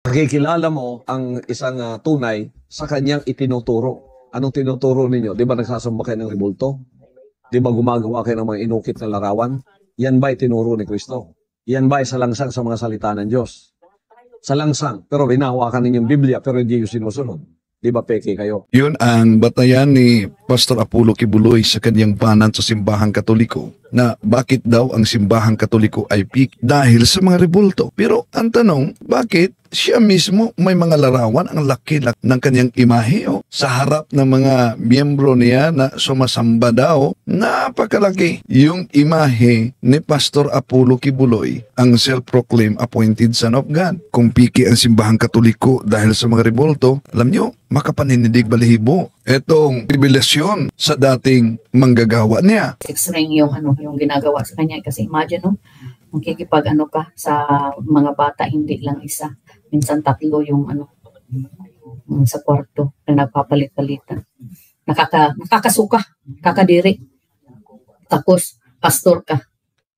Nakikilala mo ang isang tunay sa kanyang itinuturo. Anong tinuturo ninyo? Di ba nagsasamba kayo ng rebulto? Di ba gumagawa kayo ng mga inukit na larawan? Yan ba itinuro ni Kristo? Yan ba isalangsang sa mga salita ng Diyos? Salangsang, pero binahawakan ninyong Biblia pero hindi yung sinusunod. Di ba peke kayo? Yun ang batayan ni Pastor Apollo Kibuloy sa kanyang banat sa simbahang Katoliko na bakit daw ang simbahang Katoliko ay peak dahil sa mga rebulto. Pero ang tanong, bakit siya mismo may mga larawan ang laki-laki ng kanyang imahe sa harap ng mga miyembro niya na sumasamba daw? Napakalaki yung imahe ni Pastor Apollo Kibuloy, ang self-proclaimed appointed son of God. Kung piki ang simbahang Katoliko dahil sa mga rebulto, alam nyo, makapaninindig balahibo etong revelasyon sa dating manggagawa niya. Extreme yung yung ginagawa sa kanya kasi imagine makikipag ka sa mga bata, hindi lang isa, minsan tatlo yung sa kwarto na nagpapalit-palitan. Nakakasuka, kakadiri. Tapos pastor ka.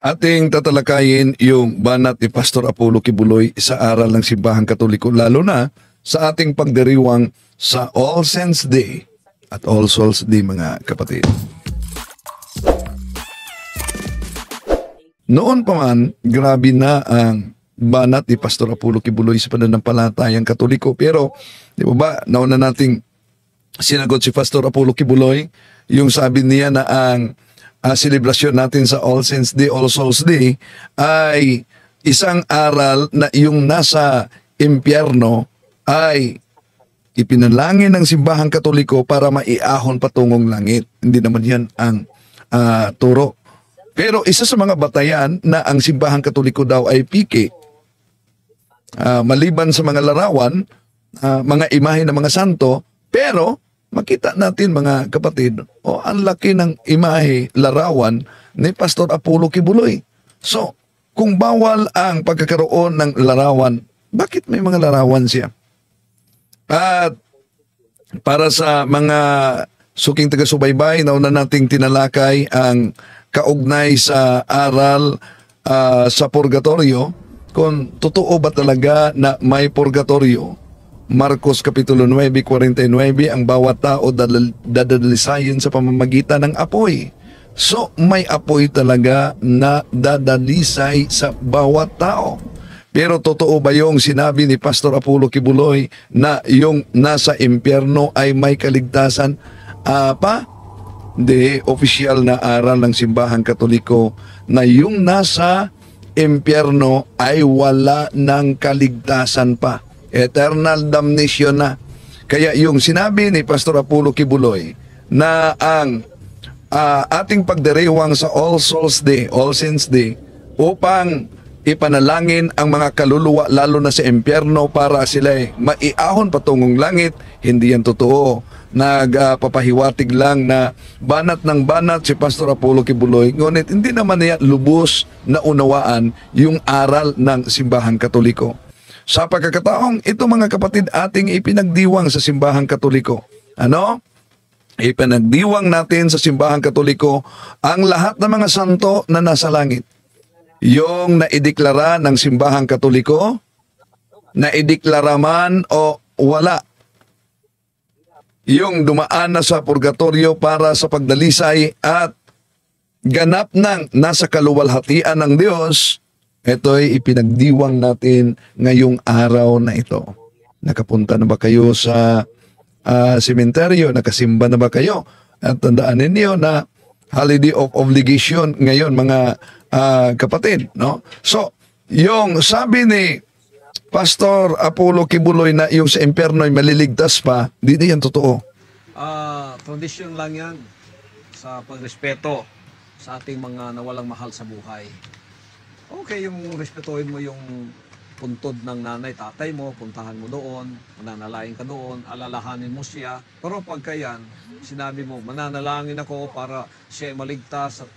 Ating tatalakayin yung banat ni Pastor Apollo Kibuloy sa aral ng Simbahang Katoliko, lalo na sa ating pagdiriwang sa All Saints Day at All Souls Day, mga kapatid. Noon pa man, grabe na ang banat ni Pastor Apollo Kibuloy sa pananampalatayang Katoliko. Pero, di ba nauna nating sinagot si Pastor Apollo Kibuloy, yung sabi niya na ang selebrasyon natin sa All Saints Day, All Souls Day, ay isang aral na yung nasa impyerno ay ipinalangin ng simbahang Katoliko para maiahon patungong langit. Hindi naman yan ang turo. Pero isa sa mga batayan na ang simbahang Katoliko daw ay piki, maliban sa mga larawan, mga imahe ng mga santo, pero makita natin, mga kapatid, ang laki ng imahe, larawan ni Pastor Apollo Kibuloy. So, kung bawal ang pagkakaroon ng larawan, bakit may mga larawan siya? At para sa mga suking taga-subaybay, nauna nating tinalakay ang kaugnay sa aral sa purgatorio, kung totoo ba talaga na may purgatorio. Marcos Kapitulo 9:49, ang bawat tao dadalisayin sa pamamagitan ng apoy. So, may apoy talaga na dadalisay sa bawat tao. Pero totoo ba yung sinabi ni Pastor Apollo Kibuloy na yung nasa impyerno ay may kaligtasan pa? Hindi, opisyal na aral ng Simbahang Katoliko na yung nasa impyerno ay wala ng kaligtasan pa. Eternal damnation na. Kaya yung sinabi ni Pastor Apollo Kibuloy na ang ating pagdiriwang sa All Souls Day, All Saints Day, upang ipanalangin ang mga kaluluwa lalo na sa impyerno para sila maiahon patungong langit, hindi yan totoo. Nagpapahiwatig lang na banat ng banat si Pastor Apollo Kibuloy, ngunit hindi naman niya lubos na unawaan yung aral ng Simbahang Katoliko. Sa pagkakataong ito, mga kapatid, ating ipinagdiwang sa Simbahang Katoliko. Ipinagdiwang natin sa Simbahang Katoliko ang lahat ng mga santo na nasa langit. Yung naideklara ng Simbahang Katoliko, naideklara man o wala, yung dumaan na sa purgatorio para sa pagdalisay at ganap ng nasa kaluwalhatian ng Diyos, ito'y ipinagdiwang natin ngayong araw na ito. Nakapunta na ba kayo sa sementeryo? Nakasimba na ba kayo? At tandaan ninyo na holiday of obligation ngayon, mga kapatid, no? So, yung sabi ni Pastor Apollo Kibuloy na yung sa impyerno ay maliligtas pa, di yan totoo. Tradisyon lang yan sa pagrespeto sa ating mga nawalang mahal sa buhay. Okay, yung respetuhin mo yung puntod ng nanay, tatay mo, puntahan mo doon, mananalangin ka doon, alalahanin mo siya. Pero pagka yan, sinabi mo, mananalangin ako para siya maligtas at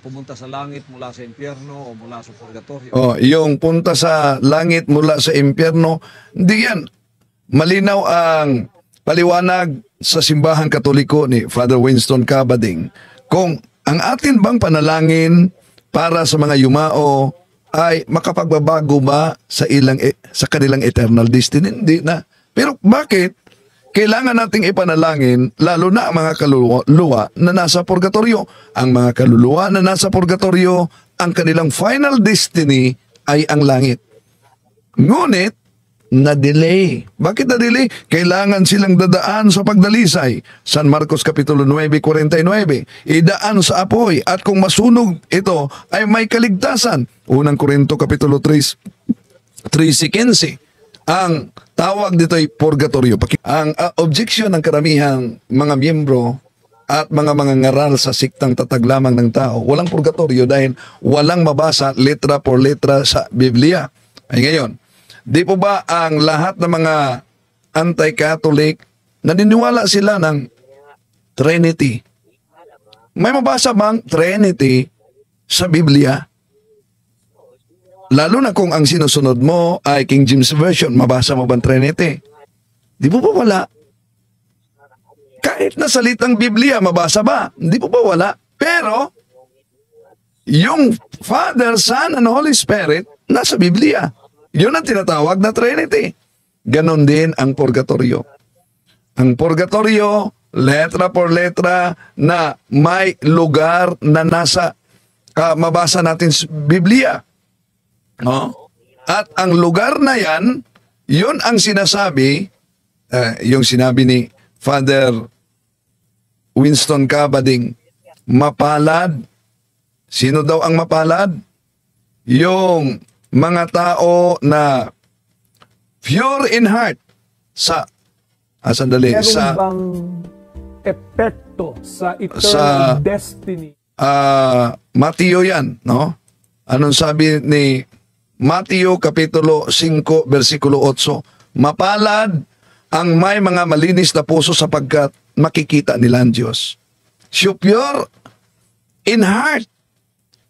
pumunta sa langit mula sa impyerno o mula sa purgatorio. Yung punta sa langit mula sa impyerno, hindi yan. Malinaw ang paliwanag sa Simbahang Katoliko ni Father Winston Cabading. Kung ang atin bang panalangin para sa mga yumao ay makapagbabago ba sa sa kanilang eternal destiny? Hindi na. Pero bakit kailangan nating ipanalangin lalo na ang mga kaluluwa na nasa purgatorio? Ang mga kaluluwa na nasa purgatorio, ang kanilang final destiny ay ang langit. Ngunit na-delay. Bakit na-delay? Kailangan silang dadaan sa pagdalisay. San Marcos Kapitulo 9:49. Idaan sa apoy at kung masunog ito ay may kaligtasan. Unang Korinto Kapitulo 3:15. Ang tawag dito ay purgatorio. Ang objection ng karamihang mga miyembro at mga ngaral sa siktang tatag lamang ng tao, walang purgatorio dahil walang mabasa letra por letra sa Biblia. Ay ngayon, di po ba ang lahat ng mga anti-Catholic naniniwala sila ng Trinity? May mabasa bang Trinity sa Biblia? Lalo na kung ang sinusunod mo ay King James Version, mabasa mo bang Trinity? Di po ba wala? Kahit na salitang Biblia, mabasa ba? Di po ba wala? Pero, yung Father, Son, and Holy Spirit, nasa Biblia. Yun ang tinatawag na Trinity. Ganon din ang purgatorio. Ang purgatorio, letra por letra, na may lugar na nasa mabasa natin sa Biblia. No? At ang lugar na yan, yun ang sinasabi, yung sinabi ni Father Winston Cabading, mapalad. Sino daw ang mapalad? Yung mga tao na pure in heart sa sandali Meron sa bang epekto sa eternal destiny? Mateo yan, no? Anong sabi ni Mateo Kapitulo 5 versikulo 8? Mapalad ang may mga malinis na puso sapagkat makikita nila ang Diyos. So pure in heart.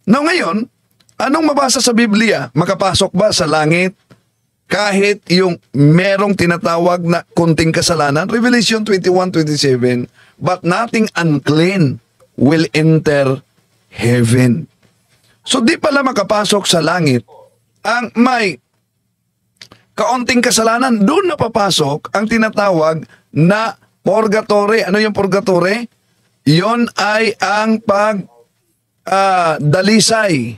No, ngayon, anong mabasa sa Biblia? Makapasok ba sa langit kahit yung merong tinatawag na kunting kasalanan? Revelation 21:27, but nothing unclean will enter heaven. So di pala makapasok sa langit ang may kaunting kasalanan. Doon na papasok ang tinatawag na purgatory. Ano yung purgatory? Yon ay ang dalisay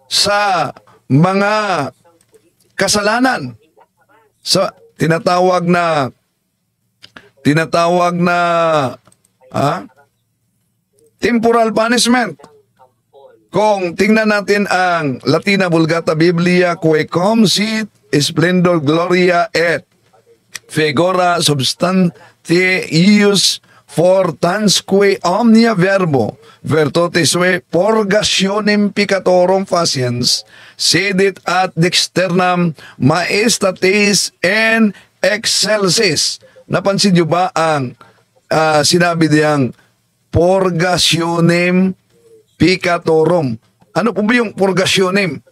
sa mga kasalanan. Sa tinatawag na temporal punishment. Kung tingnan natin ang Latina Vulgata Biblia, quae cum sit splendor gloria et figura substantius fortansque omnia verbo virtutesque purgationem peccatorum faciens sedit ad dexternam maestatis and excelsis. Napansin niyo ba ang sinabi diyang purgationem peccatorum? Ano po ba yung purgationem?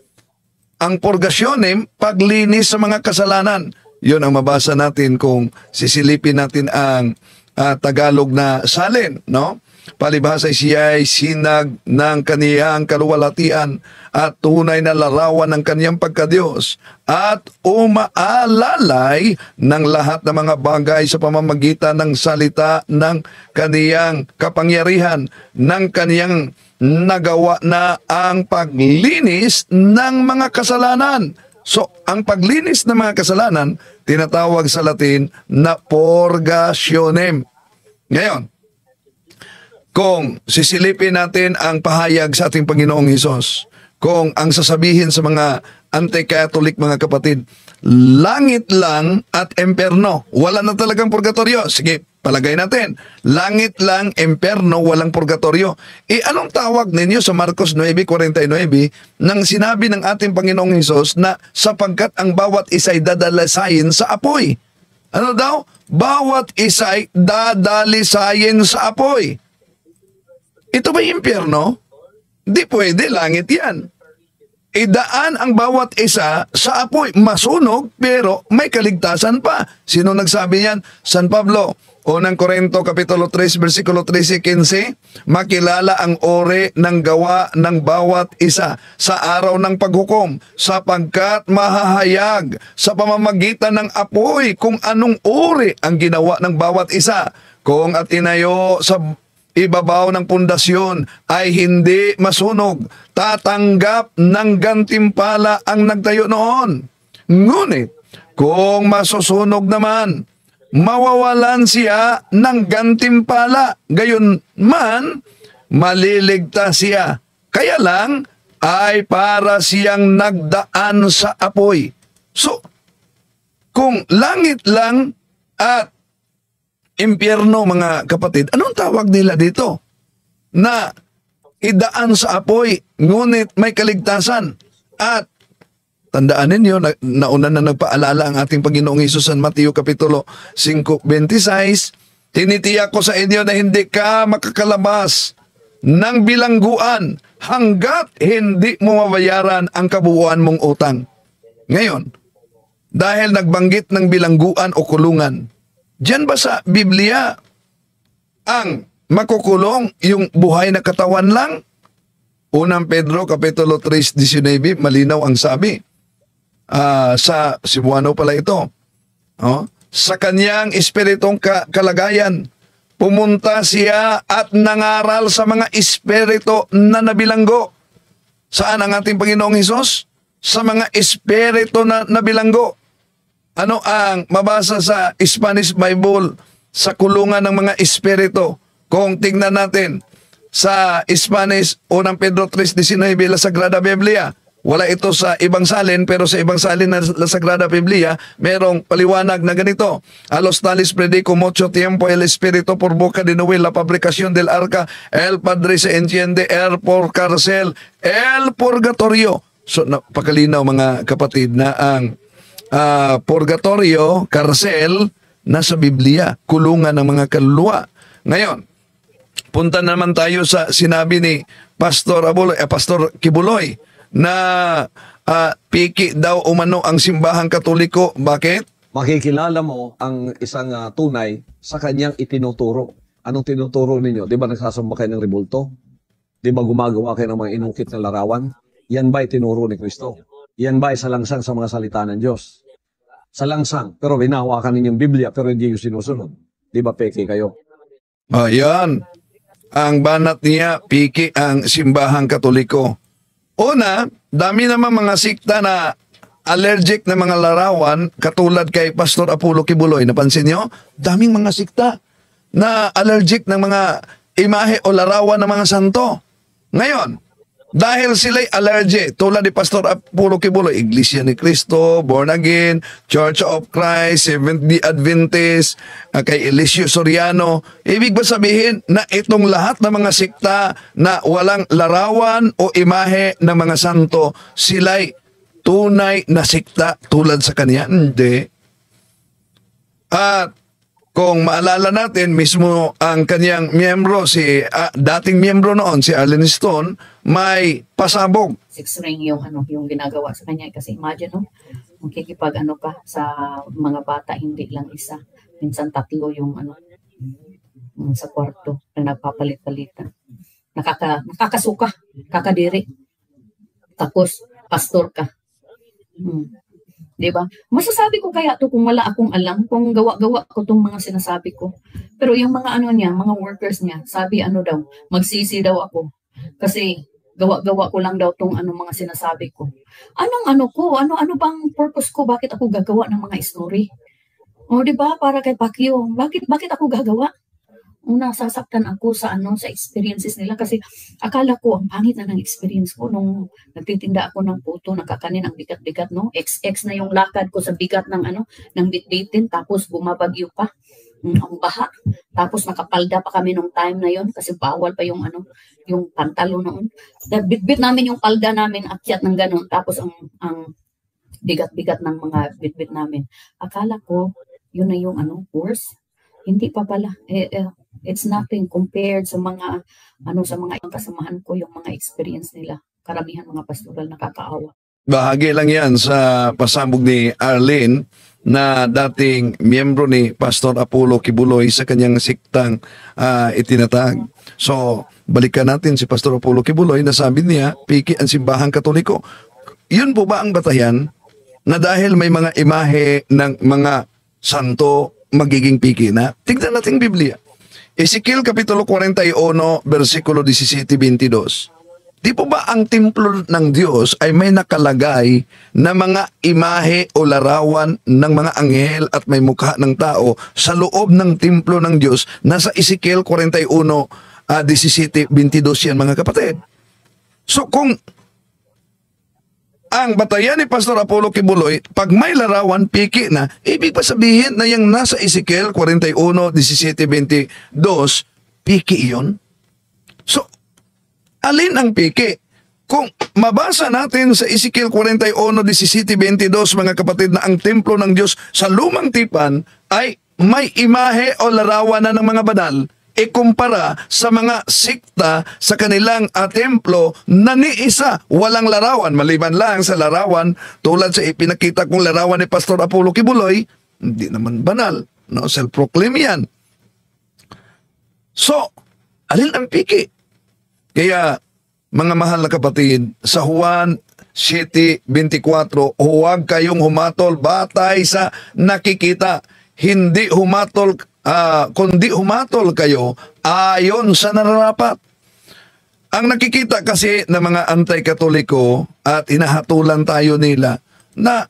Ang purgationem, paglinis sa mga kasalanan. Yun ang mabasa natin kung sisilipin natin ang Tagalog na salin, no? Palibhasa siya ay sinag ng kaniyang kaluwalhatian at tunay na larawan ng kaniyang pagkadiyos at umaalalay ng lahat ng mga bagay sa pamamagitan ng salita ng kaniyang kapangyarihan, ng kaniyang nagawa na ang paglinis ng mga kasalanan. So, ang paglinis ng mga kasalanan, tinatawag sa Latin na purgationem. Ngayon, kung sisilipin natin ang pahayag sa ating Panginoong Hesus, kung ang sasabihin sa mga anti-Catholic mga kapatid, langit lang at emperno, wala na talagang purgatorio. Sige, palagay natin, langit lang, emperno, walang purgatorio. Anong tawag ninyo sa Marcos 9:49 nang sinabi ng ating Panginoong Hesus na sapagkat ang bawat isa'y dadalasayin sa apoy? Ano daw? Bawat isa'y dadalisayin sa apoy. Ito ba impyerno? Di pwede, langit yan. Idaan ang bawat isa sa apoy. Masunog, pero may kaligtasan pa. Sino nagsabi yan? San Pablo, Unang Korinto Kapitulo 3, versikulo 13, 15, makilala ang ori ng gawa ng bawat isa sa araw ng paghukom, sapagkat mahahayag sa pamamagitan ng apoy kung anong uri ang ginawa ng bawat isa. Kung at tinayo sa ibabaw ng pundasyon ay hindi masunog, tatanggap ng gantimpala ang nagtayo noon. Ngunit kung masusunog naman, mawawalan siya ng gantimpala. Gayon man, maliligtas siya. Kaya lang ay para siyang nagdaan sa apoy. So, kung langit lang at impyerno, mga kapatid, anong tawag nila dito? Na idaan sa apoy, ngunit may kaligtasan. At tandaan ninyo, nauna na nagpaalala ang ating Panginoong Hesus sa Mateo Kapitulo 5:26, tinitiyak ko sa inyo na hindi ka makakalabas ng bilangguan hanggat hindi mo mabayaran ang kabuuan mong utang. Ngayon, dahil nagbanggit ng bilangguan o kulungan, diyan ba sa Biblia ang makukulong yung buhay na katawan lang? Unang Pedro Kapitulo 3:19, malinaw ang sabi. Sa Cebuano pala ito. Sa kanyang espiritong kalagayan, pumunta siya at nangaral sa mga espiritu na nabilanggo. Saan ang ating Panginoong Hesus? Sa mga espiritu na nabilanggo. Ano ang mabasa sa Spanish Bible sa kulungan ng mga espiritu? Kung tingnan natin sa Spanish, unang Pedro 3:19, la Sagrada Biblia. Wala ito sa ibang salin, pero sa ibang salin na La Sagrada Biblia, merong paliwanag na ganito. A los tales predico mucho tiempo el Espíritu por boca de Noé la fabricación del arca, el Padre se entiende, el por cárcel, el purgatorio. So, napakalinaw mga kapatid na ang purgatorio, karsel, nasa Biblia, kulungan ng mga kaluluwa. Ngayon, punta naman tayo sa sinabi ni Pastor Kibuloy, na piki daw umano ang simbahang Katoliko. Bakit? Makikilala mo ang isang tunay sa kanyang itinuturo. Anong tinuturo ninyo? Di ba nagsasamba kayo ng rebulto? Di ba gumagawa kayo ng mga inukit na larawan? Yan ba itinuro ni Kristo? Yan ba isalangsang sa mga salita ng Diyos? Salangsang, pero binahawakan ninyong Biblia pero hindi yung sinusunod. Di ba peke kayo? Yan. Ang banat niya, piki ang simbahang Katoliko. Una, dami naman mga sikta na allergic na mga larawan, katulad kay Pastor Apollo Kibuloy. Napansin nyo? Daming mga sikta na allergic ng mga imahe o larawan ng mga santo. Ngayon, dahil sila'y allergic, tulad ni Pastor Apollo Kibuloy, Iglesia ni Cristo, Born Again, Church of Christ, Seventh-day Adventist, kay Eliseo Soriano, ibig ba sabihin na itong lahat ng mga sikta na walang larawan o imahe ng mga santo, sila'y tunay na sikta tulad sa kanya? Hindi. At kung maalala natin, mismo ang kanyang miyembro, dating miyembro noon, si Allen Stone, may pasabog. 6 ring yung yung ginagawa sa kanya, kasi imagine makikipag ka sa mga bata, hindi lang isa, minsan 3 yung sa kwarto na nagpapalit-palitan. Nakakasuka, kakadiri. Tapos pastor ka. Diba? Masasabi ko kaya to kung wala akong alam, kung gawa-gawa ko tong mga sinasabi ko. Pero yung mga mga workers niya, sabi daw, magsisi daw ako. Kasi gawa-gawa ko lang daw tong mga sinasabi ko. Ano bang purpose ko? Bakit ako gagawa ng mga story? O diba? Para kay Pacquiao, bakit ako gagawa? Nasasaktan ako sa sa experiences nila, kasi akala ko ang pangit na ng experience ko nung nagtitinda ako ng puto, nakakanin ang bigat-bigat, XX na yung lakad ko sa bigat ng ng bitbitin, tapos bumabagyo pa, ang baha, tapos nakapalda pa kami nung time na yon kasi bawal pa yung yung pantalo noon. Bitbit namin yung palda namin, akyat ng ganun, tapos ang bigat-bigat ng mga bitbit namin. Akala ko yun na yung worse. Hindi pa pala. It's nothing compared sa mga sa mga kasamahan ko, yung mga experience nila. Karamihan mga pastoral nakakaawa. Bahagi lang yan sa pasabog ni Arlene na dating miyembro ni Pastor Apollo Kibuloy sa kanyang siktang itinatag. So, balikan natin si Pastor Apollo Kibuloy na sabi niya, piki ang simbahang Katoliko. Yun po ba ang batayan na dahil may mga imahe ng mga santo magiging piki na? Tignan natin Biblia. Ezekiel Kapitulo 41, versikulo 17-22. Di po ba ang templo ng Diyos ay may nakalagay na mga imahe o larawan ng mga anghel at may mukha ng tao sa loob ng templo ng Diyos? Nasa Ezekiel 41, 17-22 yan mga kapatid. So kung ang batayan ni Pastor Apollo Kibuloy, pag may larawan, piki na, ibig pa sabihin na yung nasa Ezekiel 41, 17-22, piki yun? So, alin ang piki? Kung mabasa natin sa Ezekiel 41, 17-22, mga kapatid, na ang templo ng Diyos sa lumang tipan ay may imahe o larawan na ng mga banal, ikumpara sa mga sikta sa kanilang templo na ni isa walang larawan, maliban lang sa larawan tulad sa ipinakita kong larawan ni Pastor Apollo Kibuloy, hindi naman banal, no? Self-proclaim yan. So, alin ang piki? Kaya, mga mahal na kapatid, sa Juan 7:24, huwag kayong humatol batay sa nakikita, hindi humatol kundi humatol kayo ayon sa nararapat. Ang nakikita kasi ng mga anti-katoliko at hinahatulan tayo nila na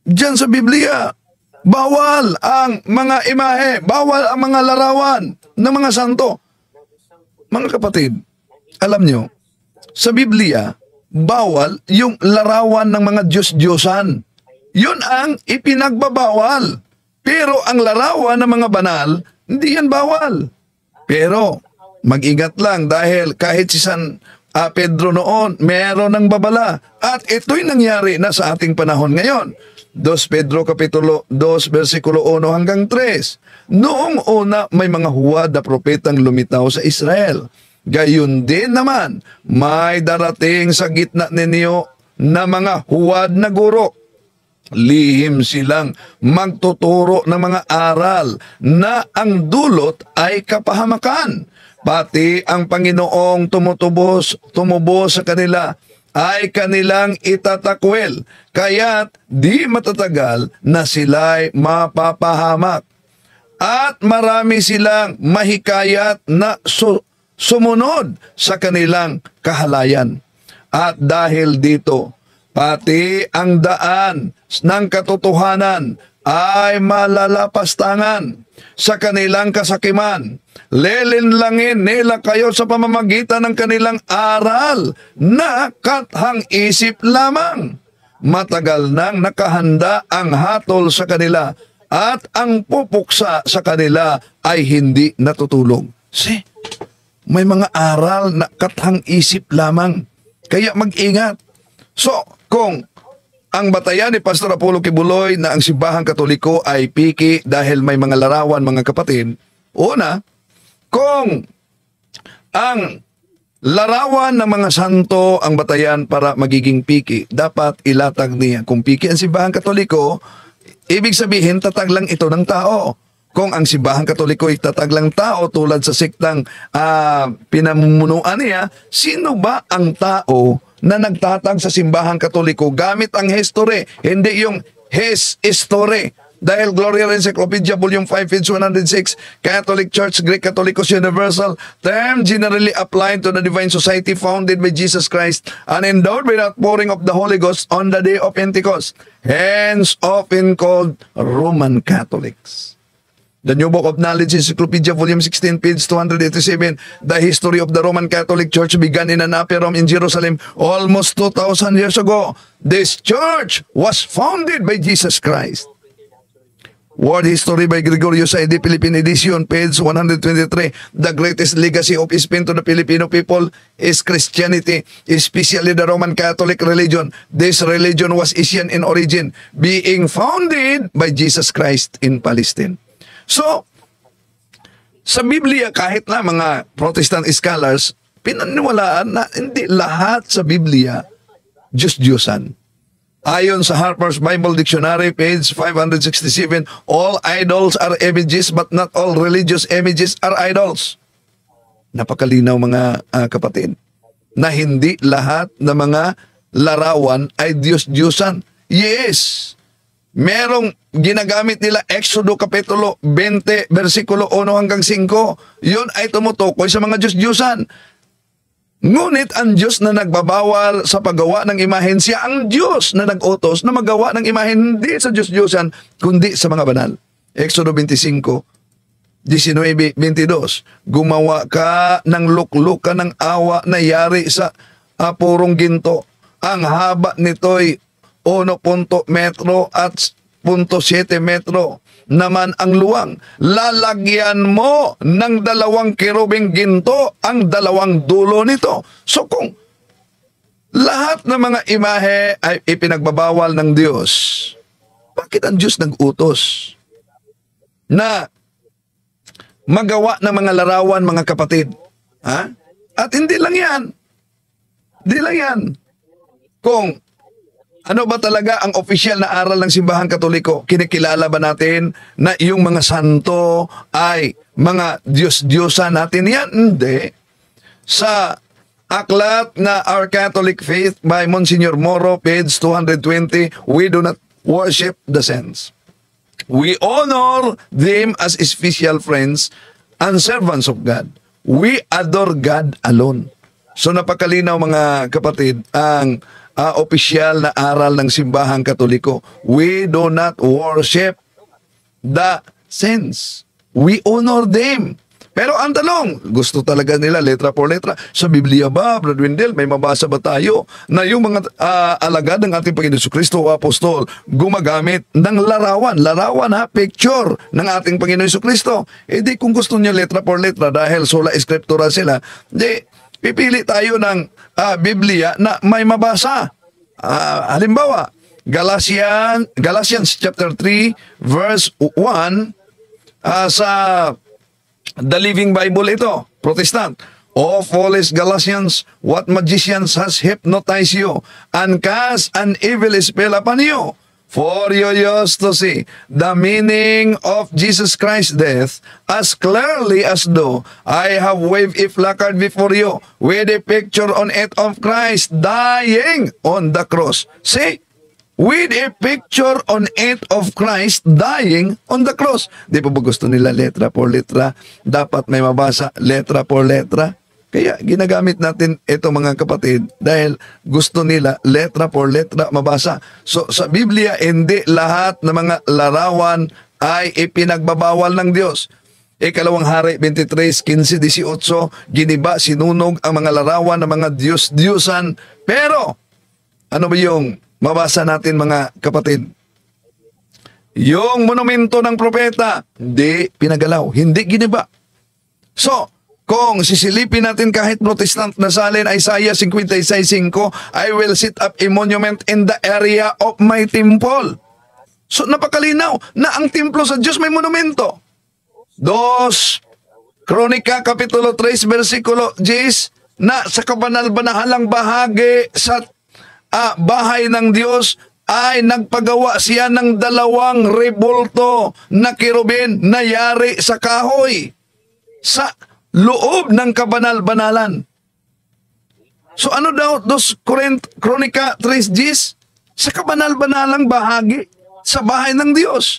diyan sa Biblia, bawal ang mga imahe, bawal ang mga larawan ng mga santo. Mga kapatid, alam nyo, sa Biblia, bawal yung larawan ng mga Diyos-Diyosan. Yun ang ipinagbabawal. Pero ang larawan ng mga banal, hindi yan bawal. Pero mag-ingat lang dahil kahit si San Pedro noon, meron ng babala. At ito'y nangyari na sa ating panahon ngayon. 2 Pedro Kapitulo 2, versikulo 1 hanggang 3. Noong una, may mga huwad na propetang lumitaw sa Israel. Gayun din naman, may darating sa gitna ninyo na mga huwad na guro. Lihim silang magtuturo ng mga aral na ang dulot ay kapahamakan. Pati ang Panginoong tumubos sa kanila ay kanilang itatakwil. Kaya't di matatagal na sila'y mapapahamak. At marami silang mahikayat na sumunod sa kanilang kahalayan. At dahil dito, pati ang daan ng katotohanan ay malalapastangan sa kanilang kasakiman. Lelinlangin nila kayo sa pamamagitan ng kanilang aral na kathang isip lamang. Matagal nang nakahanda ang hatol sa kanila at ang pupuksa sa kanila ay hindi natutulog. See, may mga aral na kathang isip lamang. Kaya mag-ingat. So, kung ang batayan ni Pastor Apollo Kibuloy na ang simbahang Katoliko ay piki dahil may mga larawan, mga kapatid, una, kung ang larawan ng mga santo ang batayan para magiging piki, dapat ilatag niya. Kung piki ang simbahang Katoliko, ibig sabihin tatag lang ito ng tao. Kung ang simbahang Katoliko ay tatag lang tao tulad sa siktang pinamumunuan niya, sino ba ang tao na nagtatag sa simbahang Katoliko gamit ang history, hindi yung his history? Dahil Gloria Encyclopedia, Volume 5, page 106, Catholic Church, Greek Catholicos Universal, term generally applied to the divine society founded by Jesus Christ and endowed by the outpouring of the Holy Ghost on the day of Pentecost, hence often called Roman Catholics. The New Book of Knowledge, Encyclopedia, Volume 16, page 287, the history of the Roman Catholic Church began in an upper room in Jerusalem almost 2,000 years ago. This church was founded by Jesus Christ. World History by Gregorius ID, Philippine Edition, page 123. The greatest legacy of Spain to the Filipino people is Christianity, especially the Roman Catholic religion. This religion was Asian in origin, being founded by Jesus Christ in Palestine. So, sa Biblia, kahit na mga Protestant scholars, pinaniwalaan na hindi lahat sa Biblia Diyos-Diyosan. Ayon sa Harper's Bible Dictionary, page 567, all idols are images but not all religious images are idols. Napakalinaw mga kapatid, na hindi lahat ng mga larawan ay Diyos-Diyosan. Yes, merong ginagamit nila Exodo Kapitulo 20, versikulo 1 hanggang 5. Yun ay tumutukoy sa mga Diyos-Diyosan. Ngunit ang Diyos na nagbabawal sa paggawa ng imahen, siya ang Diyos na nag-utos na magawa ng imahen hindi sa Diyos-Diyosan, kundi sa mga banal. Exodo 25, 19-22, gumawa ka ng luklukan ng awa na yari sa purong ginto. Ang haba nito'y 1 metro at 0.7 metro naman ang luwang. Lalagyan mo ng 2 kerubing ginto ang 2 dulo nito. So kung lahat ng mga imahe ay ipinagbabawal ng Diyos, bakit ang Diyos nag-utos na magawa ng mga larawan, mga kapatid? Ha? At hindi lang yan. Hindi lang yan. Kung ano ba talaga ang opisyal na aral ng Simbahan Katoliko? Kinikilala ba natin na yung mga santo ay mga Diyos-Diyosan natin? Yan, hindi. Sa aklat na Our Catholic Faith by Monsignor Moro, page 220, we do not worship the saints. We honor them as special friends and servants of God. We adore God alone. So napakalinaw mga kapatid ang opisyal na aral ng Simbahang Katoliko. We do not worship the saints. We honor them. Pero ang tanong, gusto talaga nila letra por letra. Sa Biblia ba, Brad Wendell, may mabasa ba tayo na yung mga alagad ng ating Panginoon Jesucristo o Apostol gumagamit ng larawan? Larawan ha, picture ng ating Panginoon Jesucristo. Eh di kung gusto niya letra por letra dahil sola scriptura sila, di pipili tayo ng Biblia na may mabasa. Halimbawa, Galatians chapter 3 verse 1 sa The Living Bible ito, Protestant. O foolish Galatians, what magicians has hypnotized you and cast an evil spell upon you? For you used to see the meaning of Jesus Christ's death as clearly as though I have waved a placard before you with a picture on it of Christ dying on the cross. See? With a picture on it of Christ dying on the cross. Di pa ba gusto nila letra por letra? Dapat may mabasa letra por letra. Kaya ginagamit natin ito mga kapatid dahil gusto nila letra por letra mabasa. So sa Biblia, hindi lahat ng mga larawan ay ipinagbabawal ng Diyos. Ikalawang Hari 23, 15, 18, giniba, sinunog ang mga larawan ng mga Diyos-Diyosan. Pero, ano ba yung mabasa natin mga kapatid? Yung monumento ng propeta, hindi pinagalaw, hindi giniba. So, kung sisilipin natin kahit Protestant na salin, Isaiah 56:5, I will set up a monument in the area of my temple. So napakalinaw na ang templo sa Diyos may monumento. 2 Kronika Kapitulo 3 versikulo 10, na sa kabanal-banahalang bahagi sa bahay ng Diyos ay nagpagawa siya ng 2 rebulto na kirubin na yari sa kahoy sa loob ng kabanal-banalan. So ano daw 2 Kronika 3:10? Sa kabanal-banalang bahagi sa bahay ng Diyos,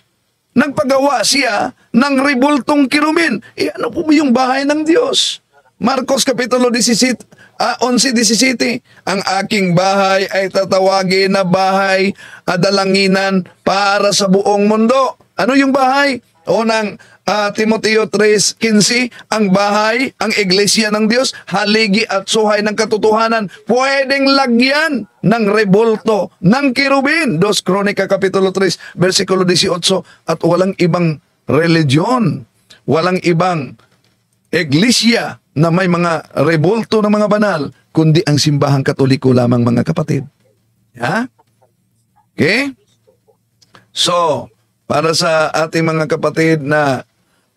nagpagawa siya ng rebultong kirubin. Ano po ba yung bahay ng Diyos? Marcos Kapitulo 11:17, ang aking bahay ay tatawagin na bahay dalanginan para sa buong mundo. Ano yung bahay? Unang Timoteo 3:15, ang bahay, ang iglesia ng Diyos, haligi at suhay ng katotohanan, pwedeng lagyan ng rebulto, ng kirubin. 2 Kronika Kapitulo 3, versikulo 18, at walang ibang religion, walang ibang iglesia na may mga rebulto ng mga banal, kundi ang Simbahang Katoliko lamang mga kapatid. Ha? Okay? So, para sa ating mga kapatid na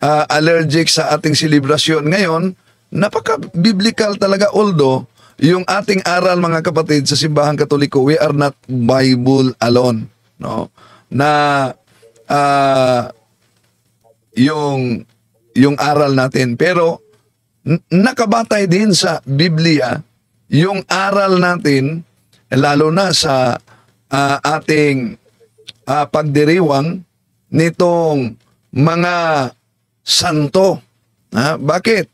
allergic sa ating selebrasyon ngayon, napaka-biblical talaga, although yung ating aral mga kapatid sa simbahan Katoliko, we are not Bible alone, no? Na yung aral natin, pero nakabatay din sa Biblia yung aral natin, lalo na sa ating pagdiriwang nitong mga santo. Bakit?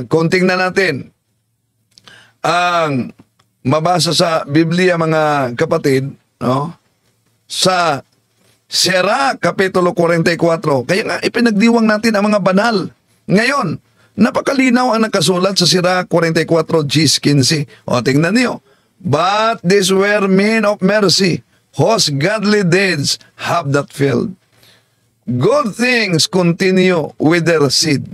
Konting na natin ang mabasa sa Biblia mga kapatid, no? Sa Sira Kapitulo 44. Kaya nga ipinagdiwang natin ang mga banal. Ngayon, napakalinaw ang nakasulat sa Sira 44:15. O tingnan niyo. But these were men of mercy, whose godly deeds have not failed. Good things continue with their seed.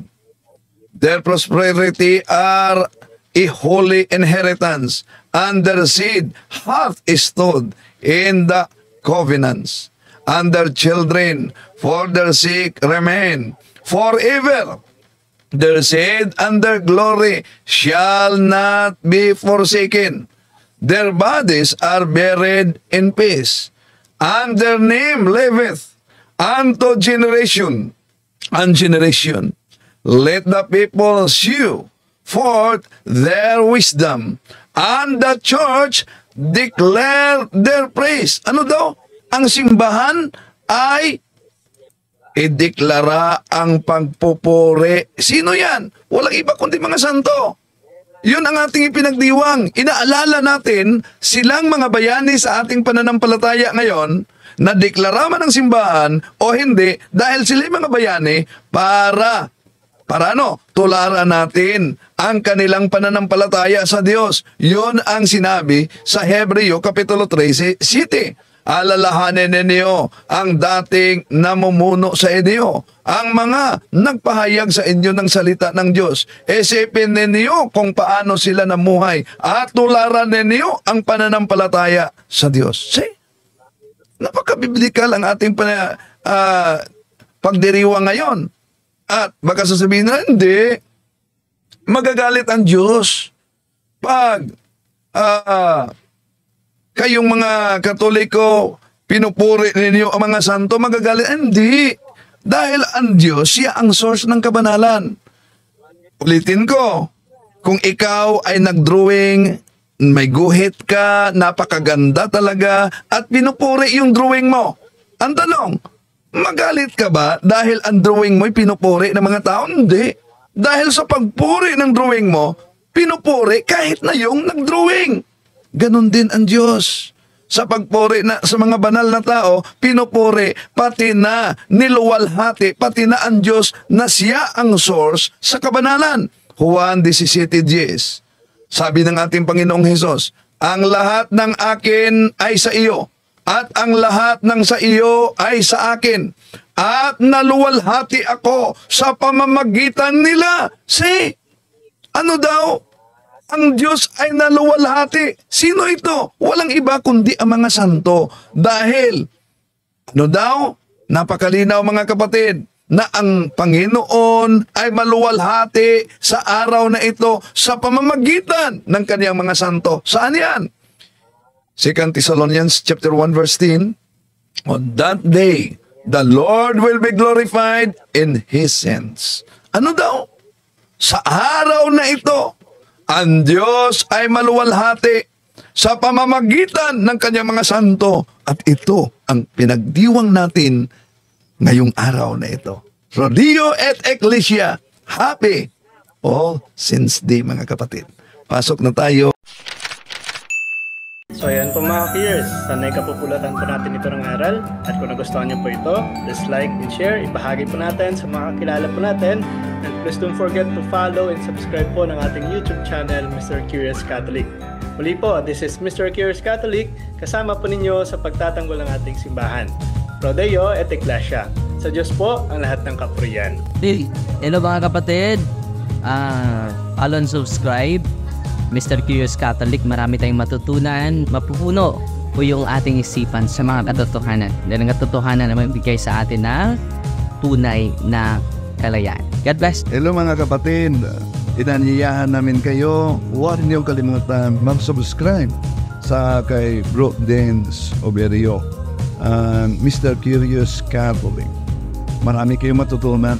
Their prosperity are a holy inheritance, and their seed hath stood in the covenants. And their children for their sake remain forever. Their seed and their glory shall not be forsaken. Their bodies are buried in peace, and their name liveth unto generation and generation. Let the people shew forth their wisdom, and the church declare their praise. Ano daw? Ang simbahan ay ideklara ang pagpupuri. Sino yan? Walang iba kundi mga santo. Yun ang ating ipinagdiwang. Inaalala natin silang mga bayani sa ating pananampalataya ngayon na deklara man ng simbahan o hindi dahil sila mga bayani para ano? Tularan natin ang kanilang pananampalataya sa Diyos. Yun ang sinabi sa Hebreo Kapitulo 13:7. Alalahanin ninyo ang dating namumuno sa inyo, ang mga nagpahayag sa inyo ng salita ng Diyos. Isipin ninyo kung paano sila namuhay at tularan ninyo ang pananampalataya sa Diyos. See? Napaka-biblikal ang ating pagdiriwang ngayon. At baka sasabihin na, hindi, magagalit ang Diyos pag kayong mga Katoliko, pinupuri ninyo ang mga santo, magagalit. Hindi. Dahil ang Diyos, siya ang source ng kabanalan. Ulitin ko, kung ikaw ay nag-drawing, may guhit ka, napakaganda talaga, at pinupuri yung drawing mo. Ang tanong, magalit ka ba dahil ang drawing mo'y pinupuri ng mga tao? Hindi. Dahil sa pagpuri ng drawing mo, pinupuri kahit na yung nag-drawing. Ganon din ang Diyos. Sa pagpuri na sa mga banal na tao, pinupuri, pati na niluwalhati, pati na ang Diyos na siya ang source sa kabanalan. Juan 17:10. Sabi ng ating Panginoong Hesus, ang lahat ng akin ay sa iyo, at ang lahat ng sa iyo ay sa akin, at naluwalhati ako sa pamamagitan nila. See? Ano daw? Ang Diyos ay naluwalhati. Sino ito? Walang iba kundi ang mga santo. Dahil, ano daw? Napakalinaw mga kapatid, na ang Panginoon ay maluwalhati sa araw na ito sa pamamagitan ng kaniyang mga santo. Saan yan? 2 Thessalonians chapter 1 verse 10, on that day, the Lord will be glorified in His saints. Ano daw? Sa araw na ito, ang Diyos ay maluwalhati sa pamamagitan ng kanyang mga santo. At ito ang pinagdiwang natin ngayong araw na ito. Rodeo et Ecclesia, happy All Saints Day mga kapatid. Pasok na tayo. So ayan po mga peers, sanay kapupulatan po natin ito ng aral. At kung nagustuhan niyo po ito, please like and share, ibahagi po natin sa mga kakilala po natin. And please don't forget to follow and subscribe po ng ating YouTube channel, Mr. Curious Catholic. Muli po, this is Mr. Curious Catholic, kasama po ninyo sa pagtatanggol ng ating simbahan. Rodeo et Ecclesia. Sa Diyos po ang lahat ng kapurian. Hello mga kapatid, follow and subscribe Mr. Curious Catholic. Marami tayong matutunan, mapupuno po yung ating isipan sa mga katotohanan. Dahil ang katotohanan na magbigay sa atin ng tunay na kalayaan. God bless. Hello mga kapatid, inanyayahan namin kayo, huwag niyo kalimutan mag-subscribe sa kay Bro Dance Oberio, Mr. Curious Catholic. Marami kayong matutunan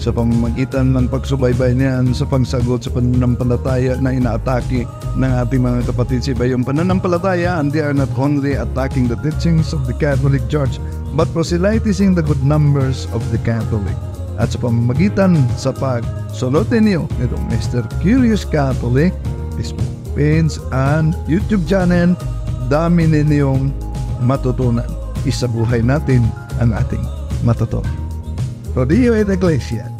sa pamamagitan ng pagsubaybay niyan sa pagsagot sa pananampalataya na inaatake ng ating mga kapatid sa iba. Yung pananampalataya, and they are not only attacking the teachings of the Catholic Church, but proselytizing the good numbers of the Catholic. At sa pamamagitan sa pagsulotin niyo nitong Mr. Curious Catholic, Facebook page and YouTube channel, dami ninyong matutunan. Isabuhay natin ang ating matutunan. Rodillo et Iglesia.